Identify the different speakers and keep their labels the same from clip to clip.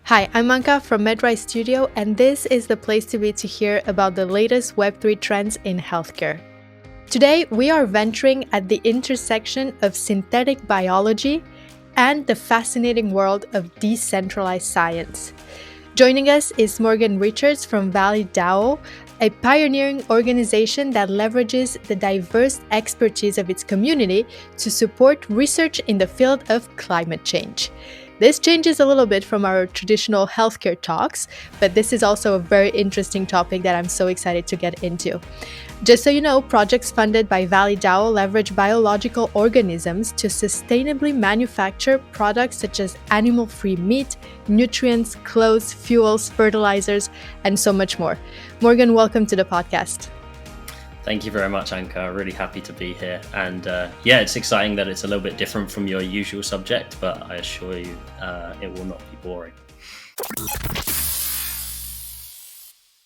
Speaker 1: Hi, I'm Anka from MedRise Studio, and this is the place to be to hear about the latest Web3 trends in healthcare. Today, we are venturing at the intersection of synthetic biology and the fascinating world of decentralized science. Joining us is Morgan Richards from Valley DAO, a pioneering organization that leverages the diverse expertise of its community to support research in the field of climate change. This changes a little bit from our traditional healthcare talks, but this is also a very interesting topic that I'm so excited to get into. Just so you know, projects funded by Valley DAO leverage biological organisms to sustainably manufacture products such as animal-free meat, nutrients, clothes, fuels, fertilizers, and so much more. Morgan, welcome to the podcast.
Speaker 2: Thank you very much, Anka. Really happy to be here. And it's exciting that it's a little bit different from your usual subject, but I assure you it will not be boring.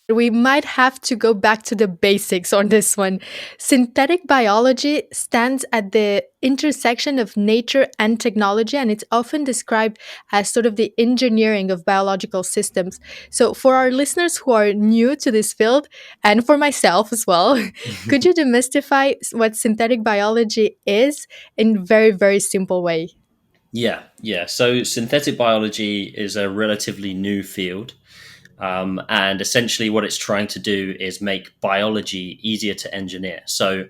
Speaker 1: We might have to go back to the basics on this one. Synthetic biology stands at the intersection of nature and technology, and it's often described as sort of the engineering of biological systems. So for our listeners who are new to this field, and for myself as well, could you demystify what synthetic biology is in a very, very simple way?
Speaker 2: Yeah. So synthetic biology is a relatively new field. And essentially what it's trying to do is make biology easier to engineer. So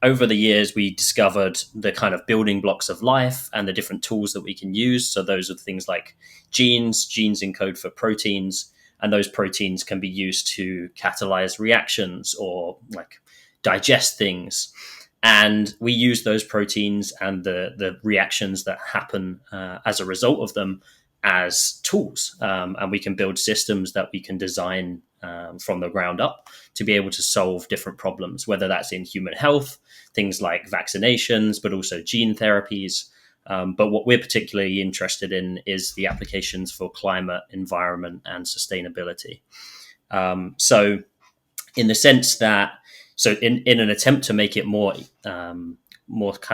Speaker 2: over the years, we discovered the kind of building blocks of life and the different tools that we can use. So those are things like genes encode for proteins, and those proteins can be used to catalyze reactions or like digest things. And we use those proteins and the reactions that happen as a result of them as tools. And we can build systems that we can design from the ground up to be able to solve different problems, whether that's in human health, things like vaccinations, but also gene therapies. But what we're particularly interested in is the applications for climate, environment, and sustainability. So in the sense that, in an attempt to make it more kind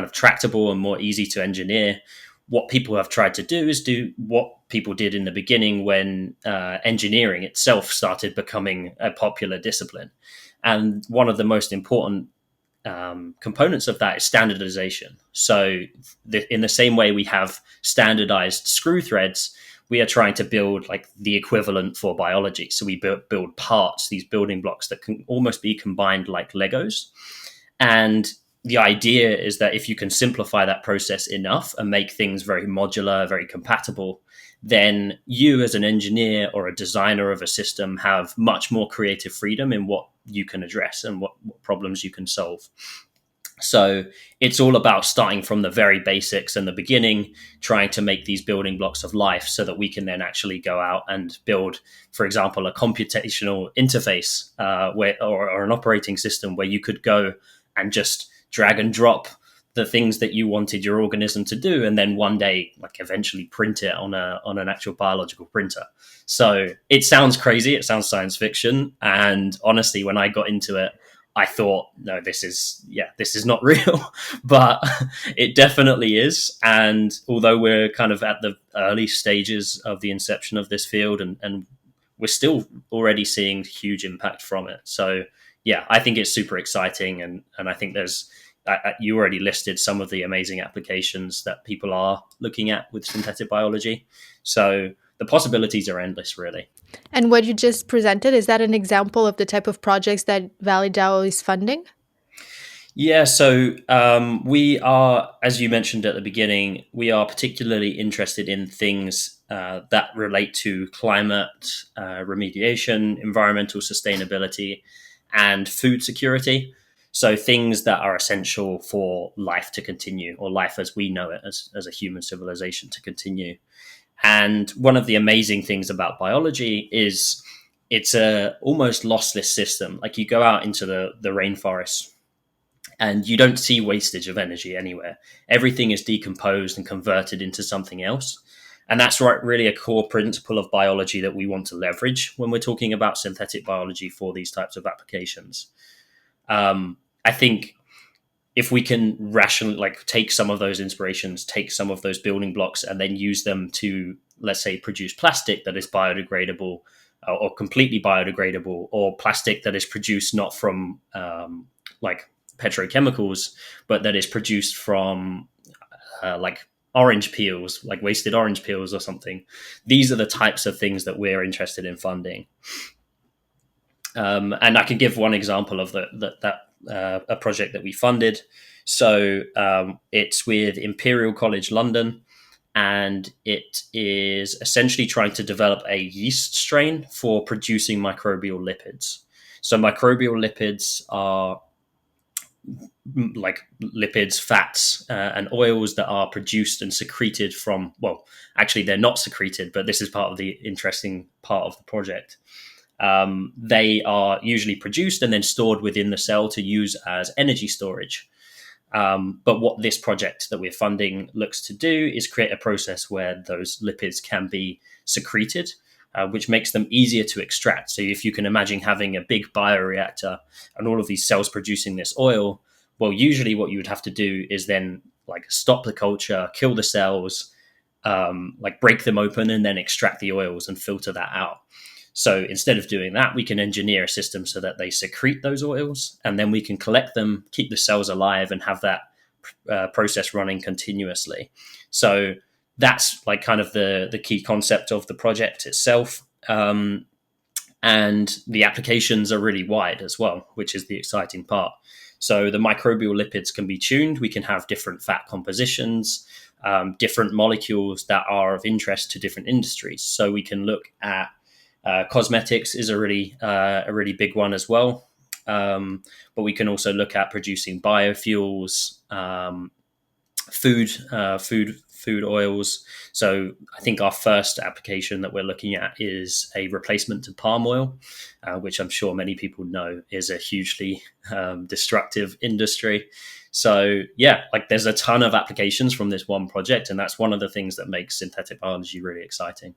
Speaker 2: of tractable and more easy to engineer, what people have tried to do is do what people did in the beginning when engineering itself started becoming a popular discipline. And one of the most important components of that is standardization. So in the same way we have standardized screw threads, we are trying to build like the equivalent for biology. So we build parts, these building blocks that can almost be combined like Legos. And the idea is that if you can simplify that process enough and make things very modular, very compatible, then you as an engineer or a designer of a system have much more creative freedom in what you can address and what problems you can solve. So it's all about starting from the very basics and the beginning, trying to make these building blocks of life so that we can then actually go out and build, for example, a computational interface or an operating system where you could go and just drag and drop the things that you wanted your organism to do, and then one day, like eventually print it on an actual biological printer. So it sounds crazy. It sounds science fiction. And honestly, when I got into it, I thought, no, this is not real, but it definitely is. And although we're kind of at the early stages of the inception of this field, and we're still already seeing huge impact from it. So yeah, I think it's super exciting. And I think you already listed some of the amazing applications that people are looking at with synthetic biology. So the possibilities are endless, really.
Speaker 1: And what you just presented, is that an example of the type of projects that Valley DAO is funding?
Speaker 2: Yeah, so we are, as you mentioned at the beginning, we are particularly interested in things that relate to climate remediation, environmental sustainability, and food security. So things that are essential for life to continue, or life as we know it as a human civilization to continue. And one of the amazing things about biology is it's a almost lossless system. Like you go out into the rainforest and you don't see wastage of energy anywhere. Everything is decomposed and converted into something else. And that's really a core principle of biology that we want to leverage when we're talking about synthetic biology for these types of applications. I think if we can rationally take some of those inspirations, take some of those building blocks, and then use them to let's say, produce plastic that is biodegradable or completely biodegradable, or plastic that is produced not from like petrochemicals, but that is produced from like orange peels, like wasted orange peels or something. These are the types of things that we're interested in funding. And I can give one example of a project that we funded. So it's with Imperial College London, and it is essentially trying to develop a yeast strain for producing microbial lipids. So microbial lipids are like lipids, fats, and oils that are produced and secreted from, well, actually they're not secreted, but this is part of the interesting part of the project. They are usually produced and then stored within the cell to use as energy storage. But what this project that we're funding looks to do is create a process where those lipids can be secreted, which makes them easier to extract. So if you can imagine having a big bioreactor and all of these cells producing this oil, well, usually what you would have to do is then like stop the culture, kill the cells, like break them open and then extract the oils and filter that out. So instead of doing that, we can engineer a system so that they secrete those oils, and then we can collect them, keep the cells alive, and have that process running continuously. So that's like kind of the key concept of the project itself. And the applications are really wide as well, which is the exciting part. So the microbial lipids can be tuned. We can have different fat compositions, different molecules that are of interest to different industries. So we can look at cosmetics is a really big one as well. But we can also look at producing biofuels, food oils. So I think our first application that we're looking at is a replacement to palm oil, which I'm sure many people know is a hugely destructive industry. So yeah, like there's a ton of applications from this one project, and that's one of the things that makes synthetic biology really exciting.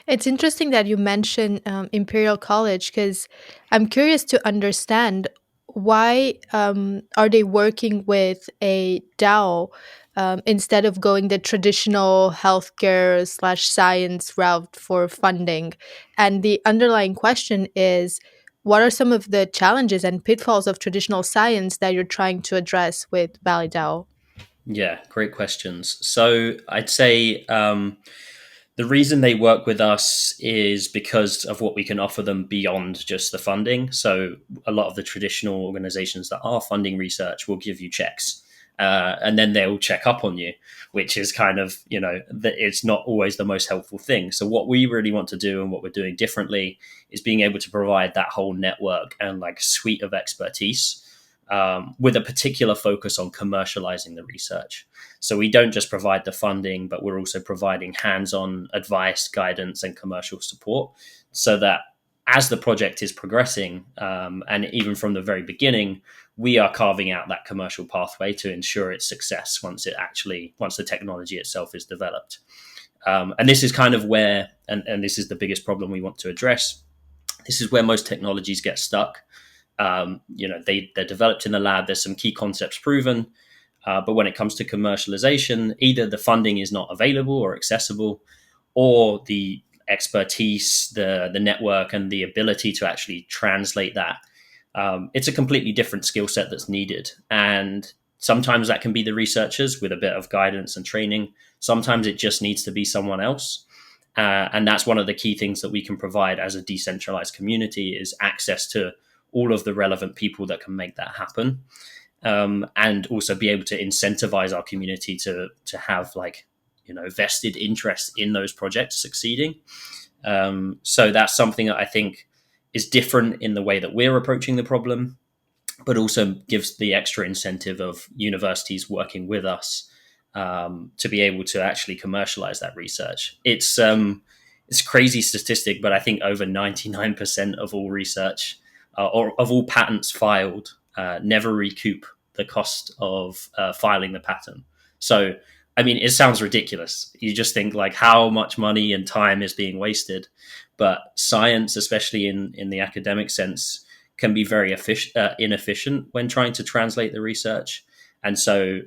Speaker 1: It's interesting that you mention Imperial College, because I'm curious to understand why are they working with a DAO instead of going the traditional healthcare slash science route for funding. And the underlying question is, what are some of the challenges and pitfalls of traditional science that you're trying to address with Valley DAO?
Speaker 2: Yeah, great questions. So I'd say the reason they work with us is because of what we can offer them beyond just the funding. So a lot of the traditional organizations that are funding research will give you checks. And then they'll check up on you, which is kind of, it's not always the most helpful thing. So what we really want to do and what we're doing differently is being able to provide that whole network and like suite of expertise with a particular focus on commercializing the research. So we don't just provide the funding, but we're also providing hands-on advice, guidance, and commercial support so that as the project is progressing, and even from the very beginning, we are carving out that commercial pathway to ensure its success once the technology itself is developed. And this is kind of where, and this is the biggest problem we want to address. This is where most technologies get stuck. They're developed in the lab. There's some key concepts proven, but when it comes to commercialization, either the funding is not available or accessible, or the expertise, the network, and the ability to actually translate that. It's a completely different skill set that's needed. And sometimes that can be the researchers with a bit of guidance and training. Sometimes it just needs to be someone else. And that's one of the key things that we can provide as a decentralized community is access to all of the relevant people that can make that happen. And also be able to incentivize our community to have vested interest in those projects succeeding. So that's something that I think is different in the way that we're approaching the problem, but also gives the extra incentive of universities working with us to be able to actually commercialize that research. It's a crazy statistic, but I think over 99% of all research or of all patents filed never recoup the cost of filing the patent. So, I mean, it sounds ridiculous. You just think like how much money and time is being wasted. But science, especially in the academic sense, can be very inefficient when trying to translate the research. And so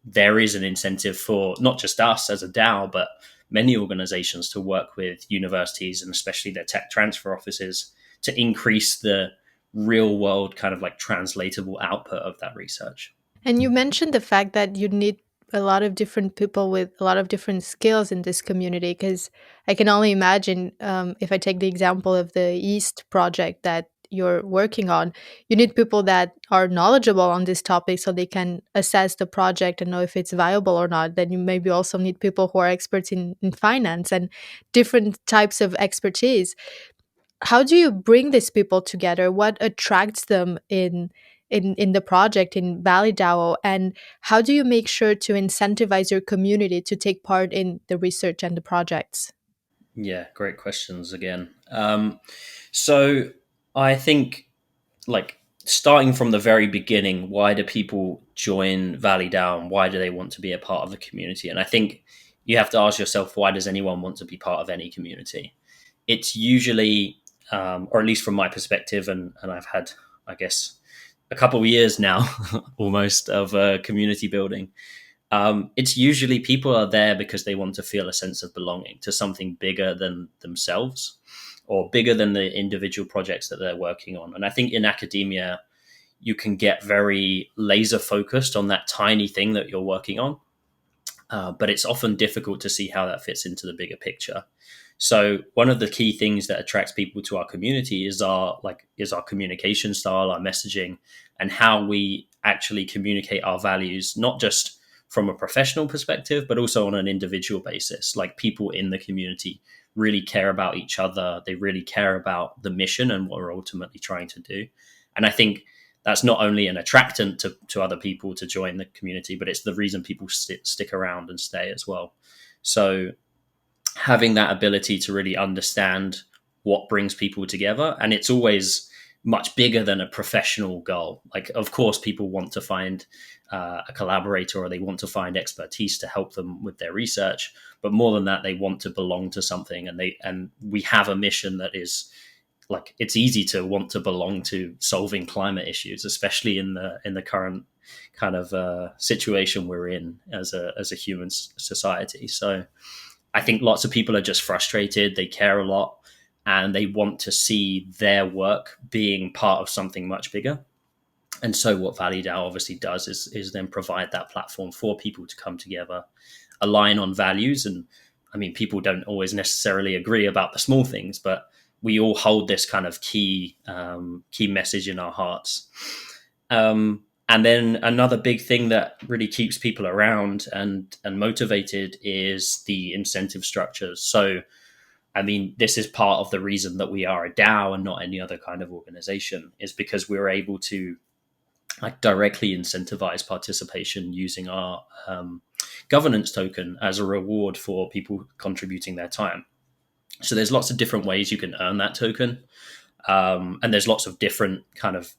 Speaker 2: there is an incentive for not just us as a DAO, but many organizations to work with universities and especially their tech transfer offices to increase the real world kind of like translatable output of that research.
Speaker 1: And you mentioned the fact that you need a lot of different people with a lot of different skills in this community, because I can only imagine, if I take the example of the East project that you're working on, you need people that are knowledgeable on this topic so they can assess the project and know if it's viable or not. Then you maybe also need people who are experts in finance and different types of expertise. How do you bring these people together? What attracts them in the project in Valley DAO, and how do you make sure to incentivize your community to take part in the research and the projects?
Speaker 2: Yeah, great questions again. So I think like starting from the very beginning, why do people join Valley DAO and why do they want to be a part of the community? And I think you have to ask yourself, why does anyone want to be part of any community? It's usually, or at least from my perspective, and I've had, I guess, a couple of years now almost of community building. It's usually people are there because they want to feel a sense of belonging to something bigger than themselves or bigger than the individual projects that they're working on. And I think in academia, you can get very laser focused on that tiny thing that you're working on. But it's often difficult to see how that fits into the bigger picture. So one of the key things that attracts people to our community is our communication style, our messaging, and how we actually communicate our values, not just from a professional perspective, but also on an individual basis. Like people in the community really care about each other. They really care about the mission and what we're ultimately trying to do. And I think that's not only an attractant to other people to join the community, but it's the reason people stick around and stay as well. So having that ability to really understand what brings people together, and it's always much bigger than a professional goal. Like, of course, people want to find a collaborator or they want to find expertise to help them with their research, but more than that, they want to belong to something, and we have a mission that is like it's easy to want to belong to solving climate issues, especially in the current kind of situation we're in as a human society. So I think lots of people are just frustrated. They care a lot and they want to see their work being part of something much bigger. And so what Valley DAO obviously does is then provide that platform for people to come together, align on values. And I mean, people don't always necessarily agree about the small things, but we all hold this kind of key message in our hearts. And then another big thing that really keeps people around and motivated is the incentive structures. So, I mean, this is part of the reason that we are a DAO and not any other kind of organization, is because we're able to like directly incentivize participation using our governance token as a reward for people contributing their time. So there's lots of different ways you can earn that token. And there's lots of different kind of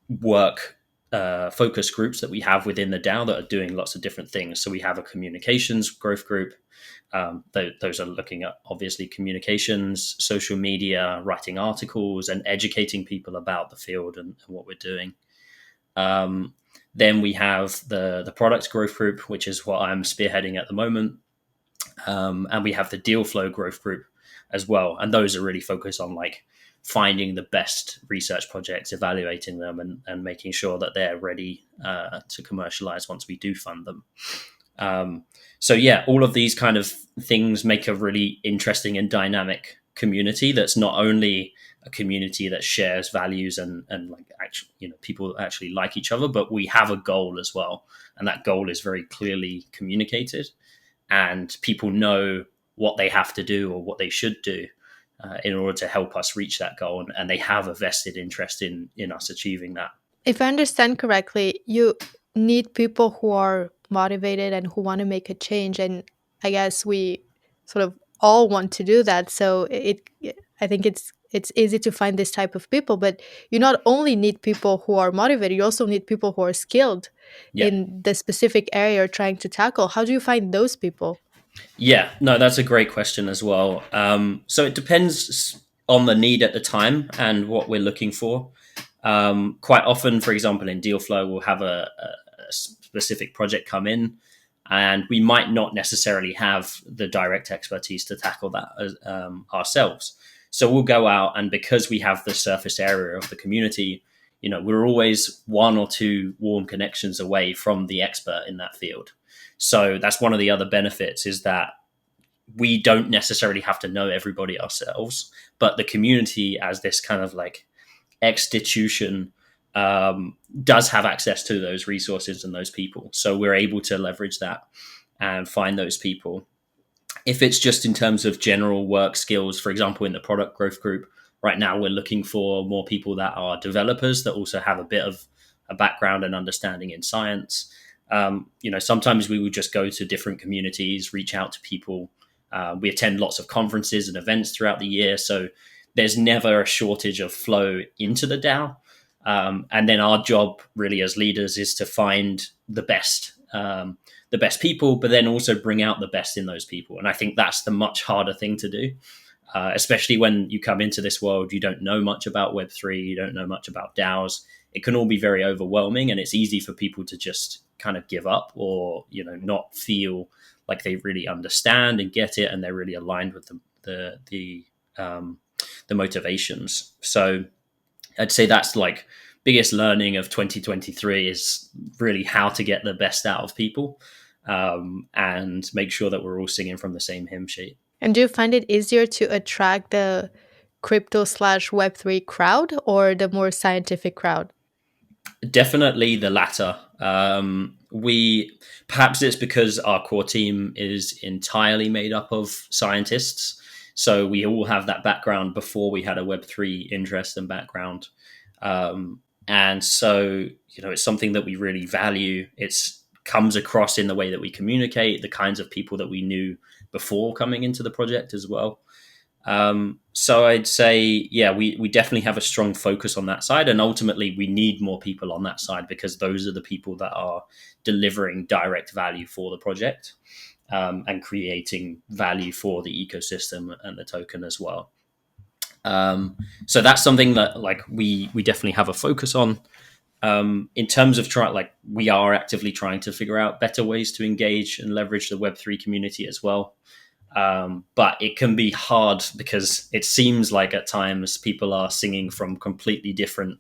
Speaker 2: work focus groups that we have within the DAO that are doing lots of different things. So we have a communications growth group. Those are looking at obviously communications, social media, writing articles, and educating people about the field and what we're doing. Then we have the product growth group, which is what I'm spearheading at the moment. And we have the deal flow growth group as well. And those are really focused on like finding the best research projects, evaluating them and making sure that they're ready to commercialize once we do fund them. So yeah, all of these kind of things make a really interesting and dynamic community that's not only a community that shares values and like actually, you know, people actually like each other, but we have a goal as well. And that goal is very clearly communicated and people know what they have to do or what they should do in order to help us reach that goal. And they have a vested interest in us achieving that.
Speaker 1: If I understand correctly, you need people who are motivated and who want to make a change. And I guess we sort of all want to do that. So I think it's easy to find this type of people. But you not only need people who are motivated, you also need people who are skilled
Speaker 2: Yeah.
Speaker 1: in the specific area you're trying to tackle. How do you find those people?
Speaker 2: Yeah, no, that's a great question as well. So it depends on the need at the time and what we're looking for. Quite often, for example, in deal flow, we'll have a specific project come in and we might not necessarily have the direct expertise to tackle that ourselves. So we'll go out, and because we have the surface area of the community, we're always one or two warm connections away from the expert in that field. So that's one of the other benefits, is that we don't necessarily have to know everybody ourselves, but the community as this kind of like institution does have access to those resources and those people. So we're able to leverage that and find those people. If it's just in terms of general work skills, for example, in the product growth group, right now we're looking for more people that are developers that also have a bit of a background and understanding in science. Sometimes we would just go to different communities, reach out to people. We attend lots of conferences and events throughout the year, so there's never a shortage of flow into the DAO. And then our job really as leaders is to find the best people, but then also bring out the best in those people. And I think that's the much harder thing to do, especially when you come into this world, you don't know much about Web3, you don't know much about DAOs. It can all be very overwhelming, and it's easy for people to just kind of give up, or not feel like they really understand and get it, and they're really aligned with the motivations. So I'd say that's like biggest learning of 2023 is really how to get the best out of people, and make sure that we're all singing from the same hymn sheet.
Speaker 1: And do you find it easier to attract the crypto/Web3 crowd or the more scientific crowd?
Speaker 2: Definitely the latter. We perhaps it's because our core team is entirely made up of scientists, so we all have that background before we had a Web3 interest and background, and so it's something that we really value. It's comes across in the way that we communicate, the kinds of people that we knew before coming into the project as well. So I'd say, yeah, we definitely have a strong focus on that side. And ultimately, we need more people on that side, because those are the people that are delivering direct value for the project, and creating value for the ecosystem and the token as well. So that's something that we definitely have a focus on. In terms of we are actively trying to figure out better ways to engage and leverage the Web3 community as well. But it can be hard, because it seems like at times people are singing from completely different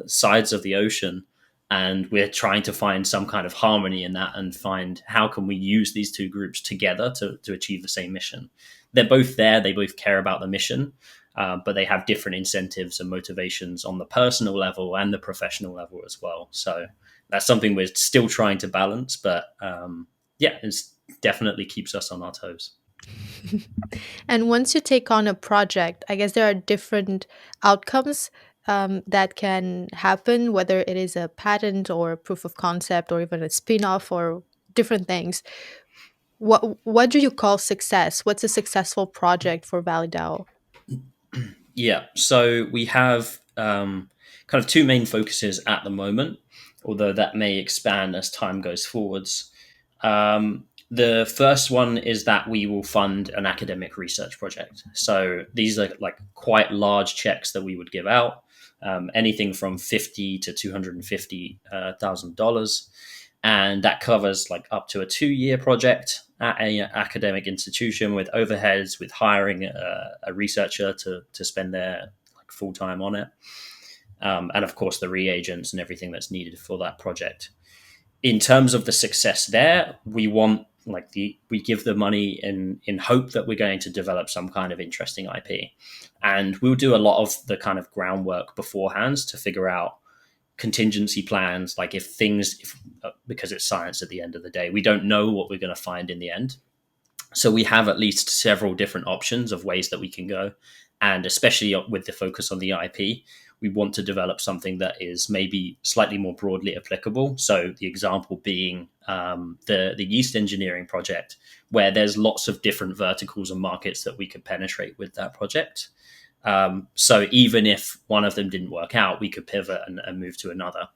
Speaker 2: sides of the ocean, and we're trying to find some kind of harmony in that, and find how can we use these two groups together to achieve the same mission. They're both there, they both care about the mission, but they have different incentives and motivations on the personal level and the professional level as well. So that's something we're still trying to balance, but it's definitely keeps us on our toes.
Speaker 1: And once you take on a project, I guess there are different outcomes that can happen, whether it is a patent or a proof of concept or even a spin-off or different things. What do you call success? What's a successful project for Valley DAO?
Speaker 2: Yeah, so we have kind of two main focuses at the moment, although that may expand as time goes forwards. The first one is that we will fund an academic research project. So these are like quite large checks that we would give out, anything from $50,000 to $250,000, and that covers like up to a 2-year project at an academic institution, with overheads, with hiring a researcher to spend their full time on it, and of course the reagents and everything that's needed for that project. In terms of the success there, we want we give the money in hope that we're going to develop some kind of interesting IP, and we'll do a lot of the kind of groundwork beforehand to figure out contingency plans, like because it's science at the end of the day, we don't know what we're going to find in the end. So we have at least several different options of ways that we can go, and especially with the focus on the IP, we want to develop something that is maybe slightly more broadly applicable. So the example being the yeast engineering project, where there's lots of different verticals and markets that we could penetrate with that project. So even if one of them didn't work out, we could pivot and move to another.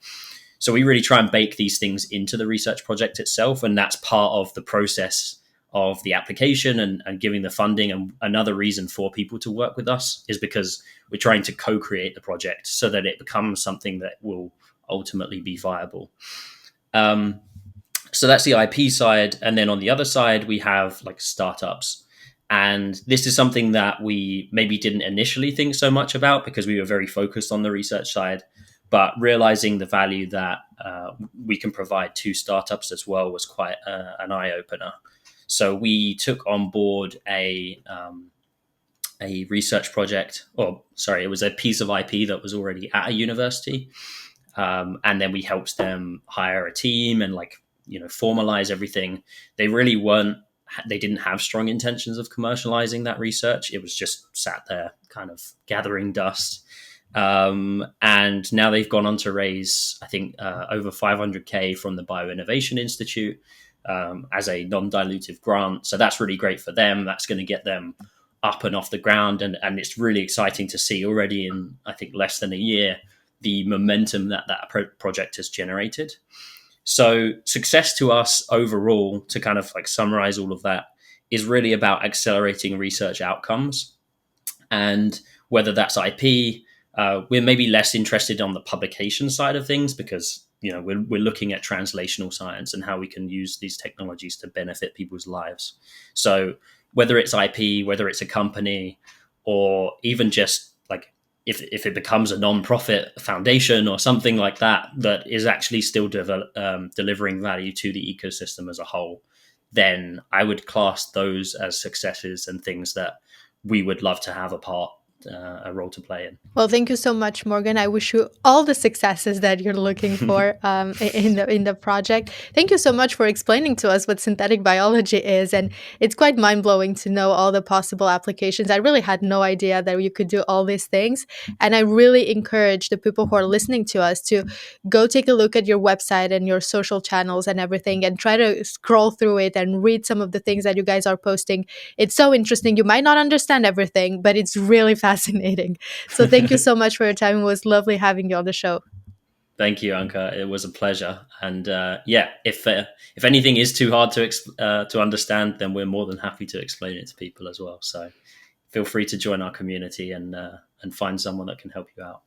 Speaker 2: So we really try and bake these things into the research project itself. And that's part of the process of the application and giving the funding. And another reason for people to work with us is because we're trying to co-create the project so that it becomes something that will ultimately be viable. So that's the IP side. And then on the other side, we have like startups. And this is something that we maybe didn't initially think so much about because we were very focused on the research side. But realizing the value that we can provide to startups as well was quite an eye opener. So we took on board a research project, or sorry, it was a piece of IP that was already at a university, and then we helped them hire a team and formalize everything. They really weren't. They didn't have strong intentions of commercializing that research. It was just sat there, kind of gathering dust. And now they've gone on to raise, I think, over 500K from the Bioinnovation Institute as a non-dilutive grant. So that's really great for them. That's going to get them up and off the ground. And it's really exciting to see already in, I think, less than a year, the momentum that project has generated. So success to us overall, to kind of like summarize all of that, is really about accelerating research outcomes. And whether that's IP, we're maybe less interested on the publication side of things because we're looking at translational science and how we can use these technologies to benefit people's lives. So whether it's IP, whether it's a company, or even just like if it becomes a non-profit foundation or something like that is actually still delivering value to the ecosystem as a whole, then I would class those as successes and things that we would love to have a role to play in.
Speaker 1: Well, thank you so much, Morgan. I wish you all the successes that you're looking for in the project. Thank you so much for explaining to us what synthetic biology is, and it's quite mind blowing to know all the possible applications. I really had no idea that you could do all these things, and I really encourage the people who are listening to us to go take a look at your website and your social channels and everything, and try to scroll through it and read some of the things that you guys are posting. It's so interesting. You might not understand everything, but it's really fascinating. So thank you so much for your time. It was lovely having you on the show.
Speaker 2: Thank you, Anka. It was a pleasure. And if anything is too hard to understand, then we're more than happy to explain it to people as well. So feel free to join our community and find someone that can help you out.